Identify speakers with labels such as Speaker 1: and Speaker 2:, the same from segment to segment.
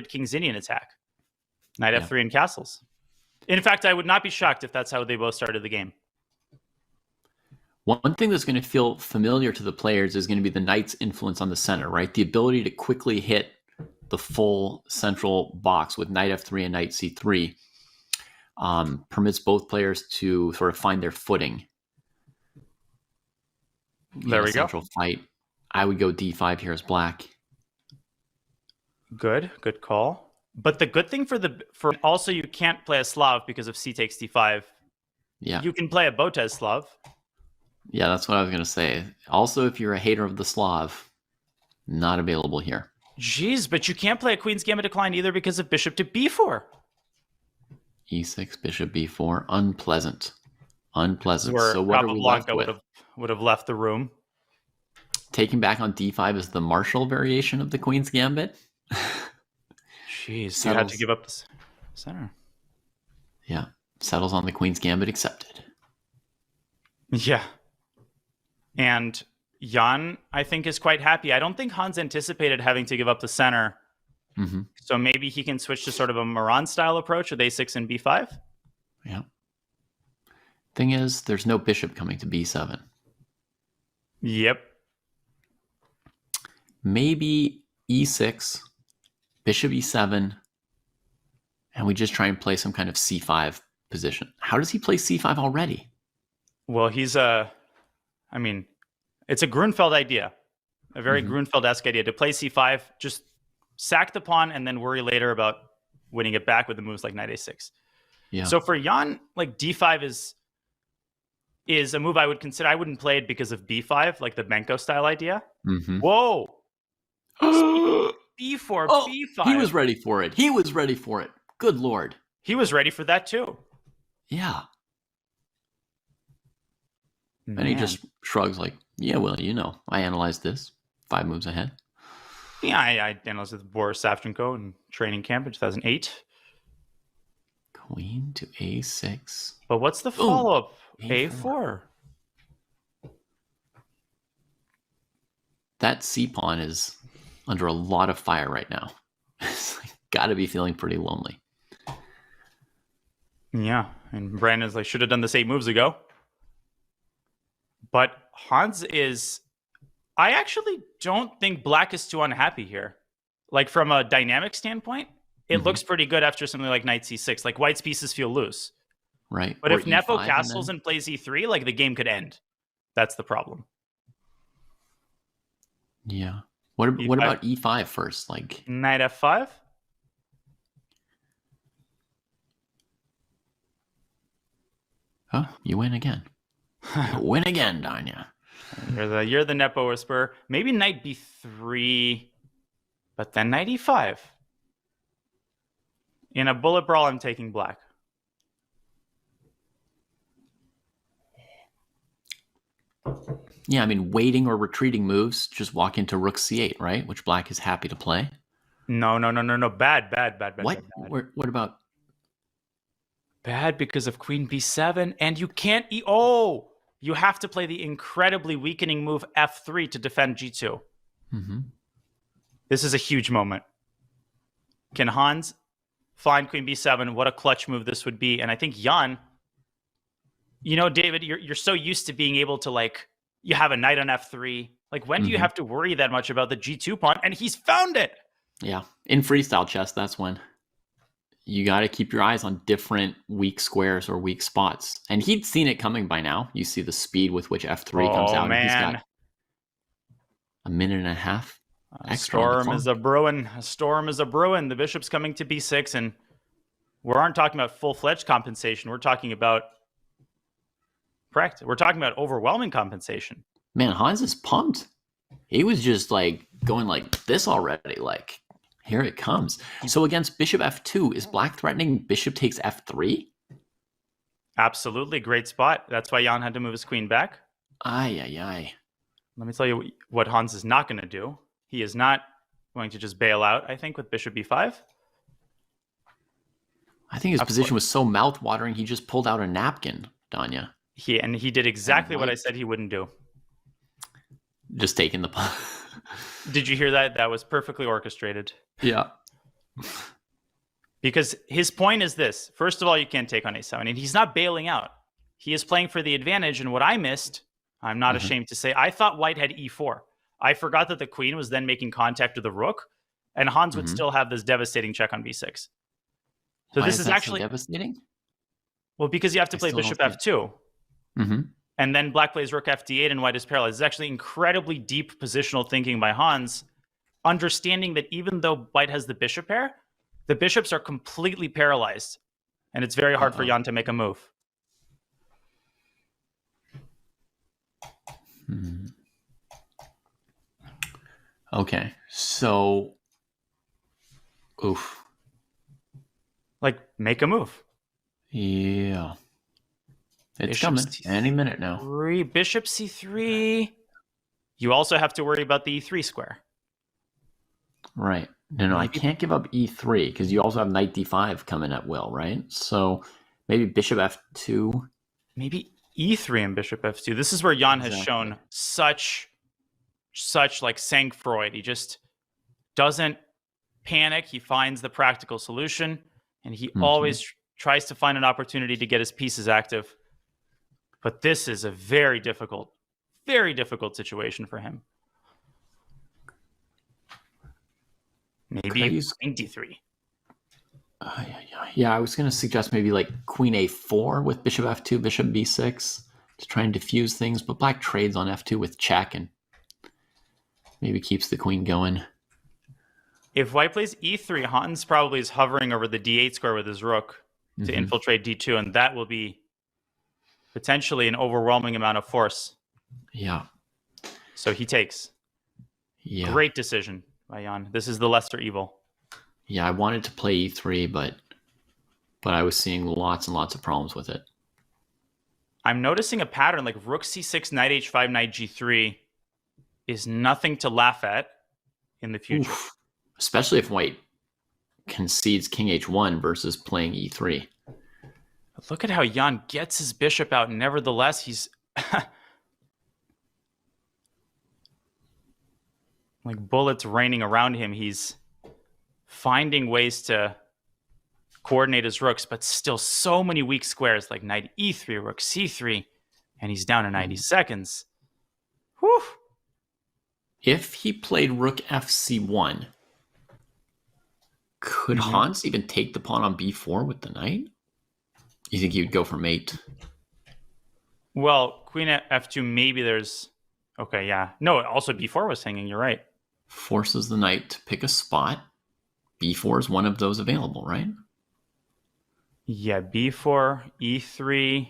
Speaker 1: King's Indian attack. Knight f3 and castles. In fact, I would not be shocked if that's how they both started the game.
Speaker 2: One thing that's going to feel familiar to the players is going to be the knight's influence on the center, right? The ability to quickly hit the full central box with knight f3 and knight c3 permits both players to sort of find their footing.
Speaker 1: There we go.
Speaker 2: Central fight. I would go d5 here as black.
Speaker 1: Good call. But the good thing for also you can't play a Slav because of c takes d5.
Speaker 2: Yeah.
Speaker 1: You can play a Botez Slav.
Speaker 2: Yeah, that's what I was going to say. Also, if you're a hater of the Slav, not available here.
Speaker 1: Jeez, but you can't play a Queen's Gambit decline either because of bishop to b4.
Speaker 2: e6, bishop b4, unpleasant.
Speaker 1: Where
Speaker 2: so what are we left with?
Speaker 1: would have left the room.
Speaker 2: Taking back on d5 is the Marshall variation of the Queen's Gambit.
Speaker 1: Jeez, you had to give up the center.
Speaker 2: Yeah, settles on the Queen's Gambit, accepted.
Speaker 1: Yeah. And Jan, I think, is quite happy. I don't think Hans anticipated having to give up the center.
Speaker 2: Mm-hmm.
Speaker 1: So maybe he can switch to sort of a Moran-style approach with a6 and b5.
Speaker 2: Yeah. Thing is, there's no bishop coming to b7.
Speaker 1: Yep.
Speaker 2: Maybe e6, bishop e7, and we just try and play some kind of c5 position. How does he play c5 already?
Speaker 1: Well, it's a Grunfeld idea, a very Grunfeld-esque idea to play c5, just sack the pawn and then worry later about winning it back with the moves like knight a6.
Speaker 2: Yeah.
Speaker 1: So for Jan, like d5 is a move I would consider. I wouldn't play it because of b5, like the Benko style idea.
Speaker 2: Mm-hmm.
Speaker 1: Whoa. b4, b5.
Speaker 2: He was ready for it. Good Lord.
Speaker 1: He was ready for that too.
Speaker 2: Yeah.
Speaker 1: Man.
Speaker 2: And he just shrugs like, yeah, well, I analyzed this 5 moves ahead.
Speaker 1: Yeah, I analyzed with Boris Savchenko in training camp in 2008.
Speaker 2: Queen to a6.
Speaker 1: But what's the follow-up? A4.
Speaker 2: That c-pawn is under a lot of fire right now. It's got to be feeling pretty lonely.
Speaker 1: Yeah, and Brandon's like, should have done this 8 moves ago. But Hans I actually don't think black is too unhappy here. Like from a dynamic standpoint, it looks pretty good after something like knight c6. Like white's pieces feel loose.
Speaker 2: Right.
Speaker 1: But
Speaker 2: or
Speaker 1: if Nepo
Speaker 2: E5
Speaker 1: castles and plays e3, like the game could end. That's the problem.
Speaker 2: Yeah. What about e5 first? Like
Speaker 1: knight f5?
Speaker 2: Oh, you win again. You win again, Danya.
Speaker 1: You're the Nepo whisperer. Maybe knight b3, but then knight e5. In a bullet brawl, I'm taking black.
Speaker 2: Yeah, I mean, waiting or retreating moves just walk into rook c8, right? Which black is happy to play.
Speaker 1: No. Bad.
Speaker 2: What?
Speaker 1: Bad.
Speaker 2: What about?
Speaker 1: Bad because of queen b7, and you can't you have to play the incredibly weakening move f3 to defend g2.
Speaker 2: Mm-hmm.
Speaker 1: This is a huge moment. Can Hans find queen b7? What a clutch move this would be. And I think Jan, David, you're so used to being able to, you have a knight on f3. Like, when do you have to worry that much about the g2 pawn? And he's found it.
Speaker 2: Yeah. In freestyle chess, that's when you got to keep your eyes on different weak squares or weak spots. And he'd seen it coming by now. You see the speed with which f3 comes out.
Speaker 1: Man.
Speaker 2: And he's got a minute and a half.
Speaker 1: A storm is a brewing. The bishop's coming to b6, and we aren't talking about full-fledged compensation. We're talking about overwhelming compensation.
Speaker 2: Man, Hans is pumped. He was just going like this already. Like, here it comes. So against bishop f2, is black threatening bishop takes f3?
Speaker 1: Absolutely. Great spot. That's why Jan had to move his queen back.
Speaker 2: Aye.
Speaker 1: Let me tell you what Hans is not going to do. He is not going to just bail out, I think, with bishop b5.
Speaker 2: I think his position was so mouth-watering, he just pulled out a napkin, Danya.
Speaker 1: He did exactly what I said he wouldn't do.
Speaker 2: Just taking the pawn.
Speaker 1: Did you hear that? That was perfectly orchestrated.
Speaker 2: Yeah.
Speaker 1: Because his point is this. First of all, you can't take on a7, and he's not bailing out. He is playing for the advantage, and what I missed, I'm not ashamed to say, I thought white had e4. I forgot that the queen was then making contact with the rook, and Hans would still have this devastating check on b6. So
Speaker 2: Why
Speaker 1: this is
Speaker 2: that
Speaker 1: actually
Speaker 2: so devastating.
Speaker 1: Well, because you have to play bishop f2. And then black plays rook fd8 and white is paralyzed. It's actually incredibly deep positional thinking by Hans, understanding that even though white has the bishop pair, the bishops are completely paralyzed. And it's very hard for Jan to make a move.
Speaker 2: Okay, so... Oof.
Speaker 1: Like, make a move.
Speaker 2: Yeah. It's
Speaker 1: Bishop
Speaker 2: coming
Speaker 1: C3.
Speaker 2: any minute now.
Speaker 1: Bishop c3. You also have to worry about the e3 square.
Speaker 2: Right. No, I can't give up e3 because you also have knight d5 coming at will, right? So maybe bishop f2.
Speaker 1: Maybe e3 and bishop f2. This is where Jan has shown such like sang-froid. He just doesn't panic. He finds the practical solution, and he always tries to find an opportunity to get his pieces active. But this is a very difficult situation for him. Maybe queen d3.
Speaker 2: Yeah, I was going to suggest maybe like queen a4 with bishop f2, bishop b6 to try and diffuse things, but black trades on f2 with check and maybe keeps the queen going.
Speaker 1: If white plays e3, Hans probably is hovering over the d8 square with his rook to infiltrate d2, and that will be potentially an overwhelming amount of force.
Speaker 2: Yeah.
Speaker 1: So he takes. Yeah. Great decision by Jan. This is the lesser evil.
Speaker 2: Yeah, I wanted to play e3, but I was seeing lots and lots of problems with it.
Speaker 1: I'm noticing a pattern like rook c6, knight h5, knight g3 is nothing to laugh at in the future.
Speaker 2: Oof. Especially if white concedes king h1 versus playing e3.
Speaker 1: But look at how Jan gets his bishop out. Nevertheless, he's like bullets raining around him. He's finding ways to coordinate his rooks, but still so many weak squares like knight e3, rook c3, and he's down to 90 seconds. Whew.
Speaker 2: If he played rook fc1, could Hans even take the pawn on b4 with the knight? You think he would go for mate?
Speaker 1: Well, queen at f2, maybe there's... Okay, yeah. No, also b4 was hanging, you're right.
Speaker 2: Forces the knight to pick a spot. b4 is one of those available, right?
Speaker 1: Yeah, b4, e3.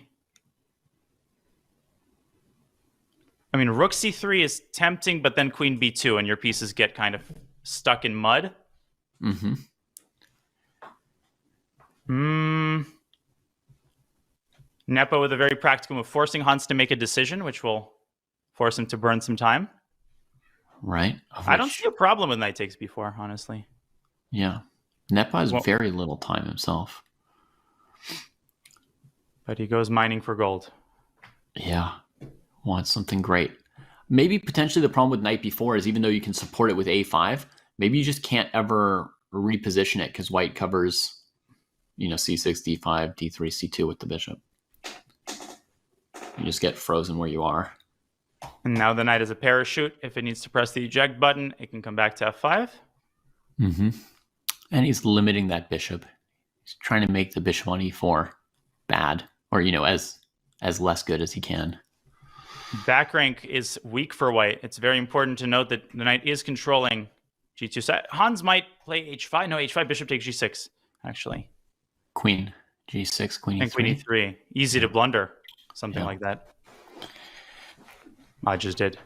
Speaker 1: I mean, rook c3 is tempting, but then queen b2, and your pieces get kind of stuck in mud. Nepo with a very practical move, forcing Hans to make a decision, which will force him to burn some time.
Speaker 2: Right.
Speaker 1: I don't see a problem with knight takes b4, honestly.
Speaker 2: Yeah. Nepo has very little time himself.
Speaker 1: But he goes mining for gold.
Speaker 2: Yeah. Wants something great. Maybe potentially the problem with knight b4 is even though you can support it with a5, maybe you just can't ever reposition it because white covers, c6, d5, d3, c2 with the bishop. You just get frozen where you are.
Speaker 1: And now the knight is a parachute. If it needs to press the eject button, it can come back to f5.
Speaker 2: And he's limiting that bishop. He's trying to make the bishop on e4 bad, or as less good as he can.
Speaker 1: Back rank is weak for white. It's very important to note that the knight is controlling g2. So Hans might play h5. No, h5, bishop takes g6, actually.
Speaker 2: Queen g6, queen e3.
Speaker 1: And queen e3. Easy to blunder. Something like that. I just did.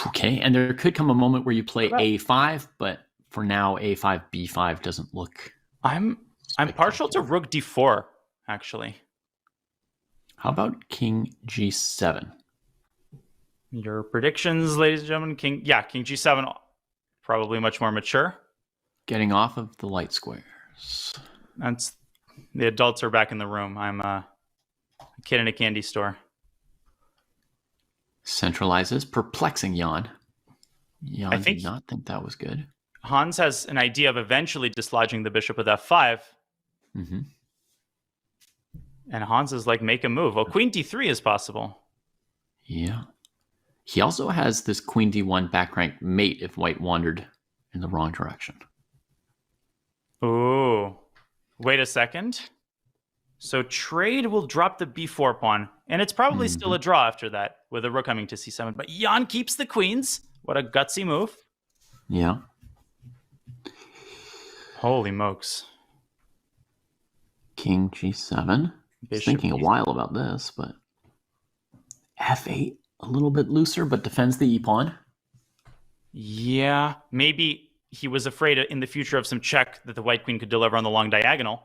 Speaker 2: Okay, and there could come a moment where you play a5, but for now, a5, b5 doesn't look...
Speaker 1: I'm partial to rook d4, actually.
Speaker 2: How about king g7?
Speaker 1: Your predictions, ladies and gentlemen. King g7, probably much more mature.
Speaker 2: Getting off of the light squares.
Speaker 1: The adults are back in the room. I'm a kid in a candy store.
Speaker 2: Centralizes, perplexing Jan. Jan did not think that was good.
Speaker 1: Hans has an idea of eventually dislodging the bishop with f5.
Speaker 2: Mm-hmm.
Speaker 1: And Hans is like, make a move. Well, queen d3 is possible.
Speaker 2: Yeah. He also has this queen d1 back rank mate if white wandered in the wrong direction.
Speaker 1: Ooh. Wait a second. So trade will drop the b4 pawn. And it's probably still a draw after that with a rook coming to c7. But Jan keeps the queens. What a gutsy move.
Speaker 2: Yeah.
Speaker 1: Holy mokes.
Speaker 2: King g7. I was thinking a while about this, but f8, a little bit looser, but defends the e-pawn.
Speaker 1: Yeah, maybe he was afraid in the future of some check that the white queen could deliver on the long diagonal.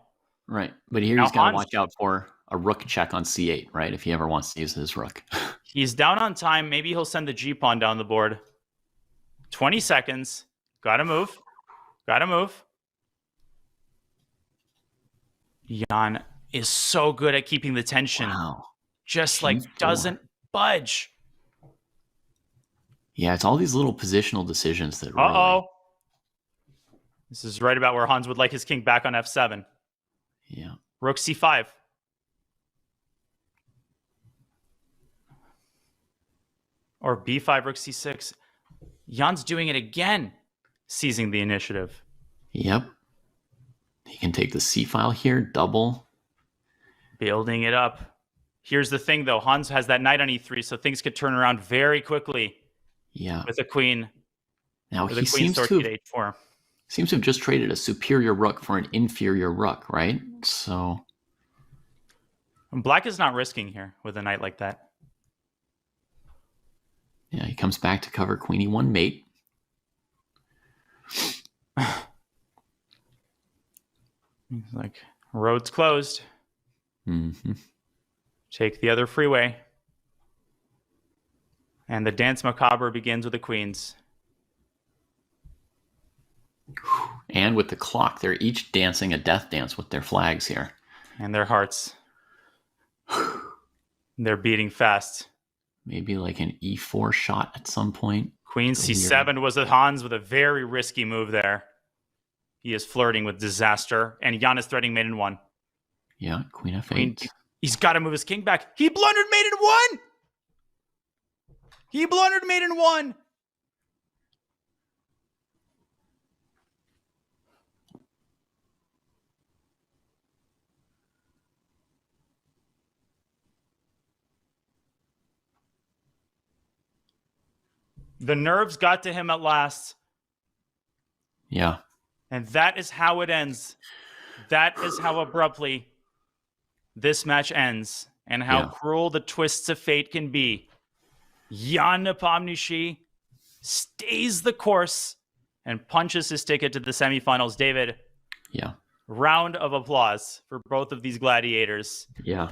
Speaker 2: Right, but here he's got to watch out for a rook check on c8, right, if he ever wants to use his rook.
Speaker 1: He's down on time. Maybe he'll send the g-pawn down the board. 20 seconds. Gotta move. Gotta move. Jan is so good at keeping the tension.
Speaker 2: Wow.
Speaker 1: Just like doesn't budge.
Speaker 2: Yeah, it's all these little positional decisions that really...
Speaker 1: This is right about where Hans would like his king back on f7.
Speaker 2: Yeah.
Speaker 1: Rook c5. Or b5, rook c6. Jan's doing it again, seizing the initiative.
Speaker 2: Yep. He can take the c-file here, double.
Speaker 1: Building it up. Here's the thing, though. Hans has that knight on e3, so things could turn around very quickly.
Speaker 2: Yeah.
Speaker 1: With a queen.
Speaker 2: Now
Speaker 1: with
Speaker 2: he seems to have just traded a superior rook for an inferior rook, right? So
Speaker 1: Black is not risking here with a knight like that.
Speaker 2: Yeah, he comes back to cover queen e1 mate.
Speaker 1: He's like, road's closed.
Speaker 2: Mm-hmm.
Speaker 1: Take the other freeway. And the dance macabre begins with the queens.
Speaker 2: And with the clock, they're each dancing a death dance with their flags here.
Speaker 1: And their hearts. They're beating fast.
Speaker 2: Maybe like an e4 shot at some point.
Speaker 1: Queen c7 was a Hans with a very risky move there. He is flirting with disaster. And Jan is threatening mate in 1.
Speaker 2: Yeah, queen f8.
Speaker 1: He's got to move his king back. He blundered mate in 1! He blundered mate in 1! The nerves got to him at last.
Speaker 2: Yeah.
Speaker 1: And that is how it ends. That is how abruptly this match ends. And how cruel the twists of fate can be. Jan Nepomniachtchi stays the course and punches his ticket to the semifinals. David.
Speaker 2: Yeah.
Speaker 1: Round of applause for both of these gladiators.
Speaker 2: Yeah.